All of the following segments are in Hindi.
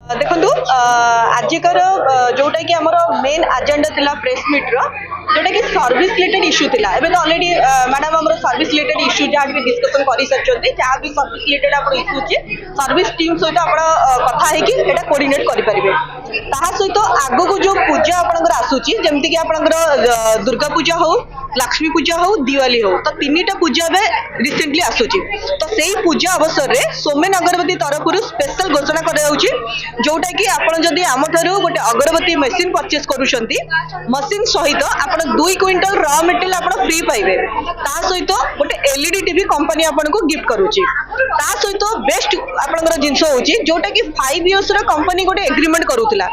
देखु आजिकर जोटा कि आमर मेन एजेंडा थिला प्रेस मीट रो जोटा कि सर्विस रिलेटेड इश्यू थिला एबे तो ऑलरेडी मैडम हमर सर्विस रिलेटेड इश्यू जहाँ भी डिस्कशन करि सचोंती जहाँ भी सर्विस रिलेटेड आपण इश्यू छी सर्विस टीम सहित आपण कथा है कि एटा कोऑर्डिनेट करि परिबे ताहा सहित आगो को जो पूजा आपनकर आसुची जेमति कि आपनकर दुर्गा पूजा हो लक्ष्मी पूजा हो दिवाली हो तो तीनटा पूजा में रिसेंटली आसुची तो सेही पूजा अवसर रे सोमेन अगरबत्ती तरफ स्पेशल घोषणा करा जाउची जोटा कि आपण जदि आम ठारू गोटे अगरबत्ती मशीन परचेस करूछंती मशीन सहित आपण 2 क्विंटल रॉ मटेरियल आपण फ्री पाइबे ता सहित गोटे एलईडी टीवी कंपनी आपण को गिफ्ट करूची ता सहित बेस्ट आपनकर जिंस होची जोटा कि 5 इयर्स रो कंपनी गोटे एग्रीमेंट करूतला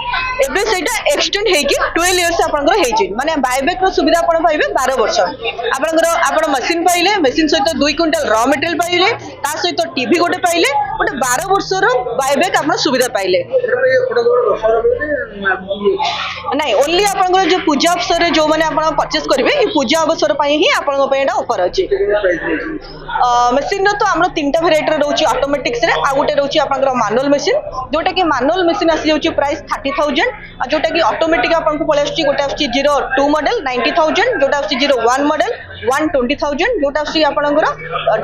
एबे सेटा एक्सटेंड हे कि 12 इयर्स आपनकर हेची माने बायबैक रो सुविधा आपण पाइबे 12 वर्ष आपनकर आपण मशीन पाइले मशीन सहित 2 क्विंटल रॉ मटेरियल पाइले ता सहित टीवी गोटे पाइले गोटे 12 वर्ष रो बायबैक आपण सुविधा पाइले नहीं ओनली आपनकर जो पूजा अवसर रे जो माने आपण परचेस करिवे ई पूजा अवसर पई ही आपन पई एटा ऑफर अछि मशीन रो तो हमरो तीनटा वेराइटी रे रहउची ऑटोमेटिक्स रे आ गोटे रहउची आपनकर मैनुअल मशीन जोटा कि मैनुअल मशीन आसी जाउची प्राइस 30000 आ जोटा कि ऑटोमेटिक आपन को पळे आछि गोटे आछि 02 मॉडल 90000 जोटा आछि 01 मॉडल 120000 जोटा आछि आपनकर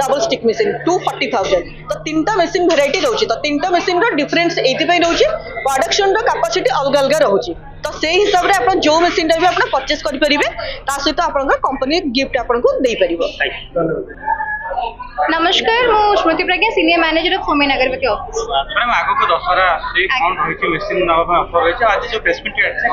डबल स्टिक मशीन 240000 तो तीनटा मशीन वेराइटी रहउची तो तीनटा मशीन रो डिफरेंस एति पई रहउची प्रोडक्शन रो कैपेसिटी अलग अलग रहउची तो से हिसाब रे आपण जो मशीन टा भी आपण परचेस करि परिबे ता सहित आपण कंपनी गिफ्ट आपण को देई परिबो। नमस्कार मु स्मृति प्रज्ञा सीनियर मैनेजर ऑफ सोमेन अगरबत्ती ऑफिस। मैडम आगो को दशहरा से कोन होइछि मशीन नवा में ऑफर होइछि आज जो प्रेस मीट अछि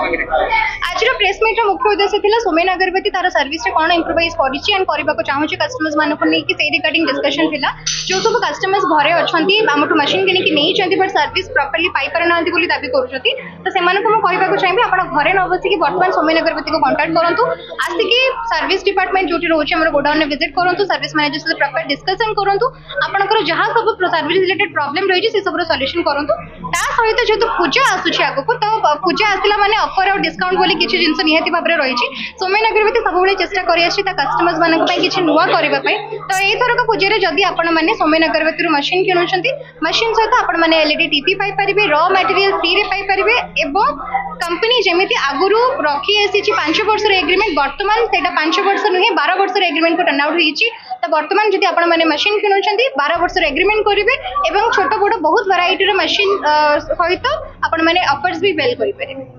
आज रो प्रेस मीट रो मुख्य उद्देश्य थिला सोमेन अगरबत्ती तार सर्विस रे कोन इंप्रूवाइज करिछि एंड करबा को चाहूछि कस्टमर्स मानको को नै कि से रिगार्डिंग डिस्कशन थिला जो सब कस्टमर्स घरे अछंती हमटु मशीन किनि कि नै चंती बट सर्विस प्रॉपर्ली पाई परनांती बोली दाबी करूछथि तो से मानको मु कहबा को चाहबी आपण घरे न बसी कि वर्तमान सोमेन अगरबत्ती को कांटेक्ट करंतु आसी कि सर्विस डिपार्टमेंट जोटी रहउछि हमर गोडाउन में विजिट करंतु सर्विस मैनेजर से प्रॉपर डिस्कशन करंतु आपनकर जहां सब सर्विस रिलेटेड प्रॉब्लम रही से सब सॉल्यूशन करंतु ता सहित जेतु पूजा आसुछि आगो को तो पूजा आसिला माने ऑफर और डिस्काउंट बोली किछि जिंस निहाती भाबरे रहिछि सोमेन अगरबत्ती सब बेले चेष्टा करि आछि ता कस्टमर्स मानक पई किछि नुवा करबा पई तो एई थरक पूजा रे जदी आपण माने सोमेन अगरबत्ती रो मशीन किनुछंती मशीन सहित आपण माने एलईडी टीवी पाई परिबे रॉ मटेरियल फ्री रे पाई परिबे एवं कंपनी जेमिति आगुरु रखी आसीछि 5 वर्ष रे एग्रीमेंट वर्तमान सेटा 5 वर्ष नुहे 12 वर्ष रे एग्रीमेंट को टर्न आउट होईछि तो वर्तमान जदि आपण माने मशीन किनुछंती 12 वर्ष रे एग्रीमेंट करिवे एवं छोट बड़ बहुत वैरायटी रो मशीन सहित आपण माने ऑफर्स भी वेल करि परिबे।